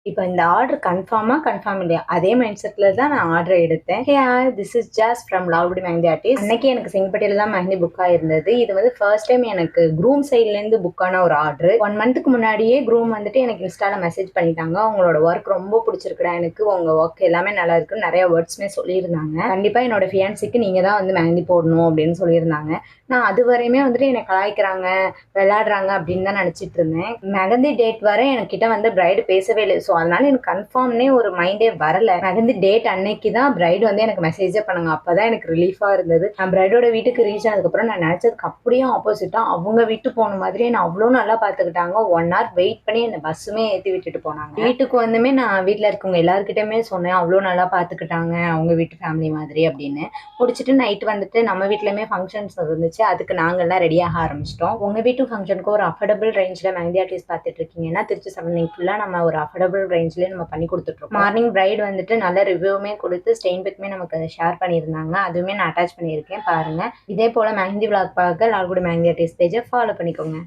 இப்ப இந்த order confirm இல்லையா? அதே மைண்ட் செட்ல தான் நான் ஆர்டர் எடுத்தேன். Hey hi this is Jaz from lovely mehndi artist. அன்னைக்கு எனக்கு செங்கல்பட்டில தான் மெஹந்தி புக் ஆயிருந்தது. இது வந்து ஃபர்ஸ்ட் டைம் எனக்கு க்ரூம் சைட்லேருந்து புக் ஆன ஒரு ஆர்டர். 1 மந்த்துக்கு முன்னாடியே க்ரூம் வந்துட்டு எனக்கு இன்ஸ்டால மெசேஜ் பண்ணிட்டாங்க. உங்களோட ஒர்க் ரொம்ப பிடிச்சிருக்குடா எனக்கு. உங்க ஒர்க் எல்லாமே நல்லா இருக்குன்னு நிறைய வேர்ட்ஸ்மே சொல்லியிருந்தாங்க. கண்டிப்பா என்னோட ஃபியான்சிக்கு நீங்க தான் வந்து மெஹந்தி போடணும் அப்படின்னு சொல்லியிருந்தாங்க. நான் அது வரையுமே வந்துட்டு என்னை கலாய்க்கிறாங்க, விளையாடுறாங்க அப்படின்னு தான் நினைச்சிட்டு இருந்தேன். மெஹந்தி டேட் வரை என்கிட்ட வந்து பிரைடு பேசவே இல்லை. ஸோ அதனால எனக்கு கன்ஃபார்ம்னே ஒரு மைண்டே வரல. மெஹந்தி டேட் அன்னைக்கு தான் பிரைடு வந்து எனக்கு மெசேஜே பண்ணாங்க. அப்பதான் எனக்கு ரிலீஃபா இருந்தது. நான் பிரைடோட வீட்டுக்கு ரீச் ஆனதுக்கப்புறம் நான் நினைச்சதுக்கு அப்படியே ஆப்போசிட்டா அவங்க வீட்டு போன மாதிரியே நான் அவ்வளோ நல்லா பார்த்துக்கிட்டாங்க. 1 hour வெயிட் பண்ணி என்னை பஸ்ஸுமே ஏற்றி விட்டுட்டு போனாங்க. வீட்டுக்கு வந்துமே நான் வீட்டில் இருக்கவங்க எல்லாருக்கிட்டயுமே சொன்னேன், அவ்வளோ நல்லா பார்த்துக்கிட்டாங்க அவங்க வீட்டு ஃபேமிலி மாதிரி அப்படின்னு. முடிச்சுட்டு நைட்டு வந்துட்டு நம்ம வீட்லையுமே ஃபங்க்ஷன்ஸ் இருந்துச்சு. அதுக்கு நாங்கள்லாம் ரெடியாக ஆரம்பிச்சிட்டோம். உங்கள் வீட்டு ஃபங்க்ஷனுக்கு ஒரு அஃபோர்டபுள் ரேஞ்சில் மெஹந்தி ஆர்டிஸ்ட் பார்த்துட்டு இருக்கீங்கன்னா திருச்சி சரௌண்டிங் ஃபுல்லாக நம்ம ஒரு அஃபோர்டபுள் ரேஞ்சிலே நம்ம பண்ணி கொடுத்துட்ருக்கோம். மார்னிங் பிரைட் வந்துட்டு நல்ல ரிவ்யூமே கொடுத்து ஸ்டெயின் பிக்மே நமக்கு ஷேர் பண்ணியிருந்தாங்க. அதுவுமே நான் அட்டாச் பண்ணியிருக்கேன் பாருங்கள். இதே போல் மெஹந்தி விளாக் பார்க்க லால்குடி மெஹந்தி ஆர்டிஸ்ட் பேஜை ஃபாலோ பண்ணிக்கோங்க.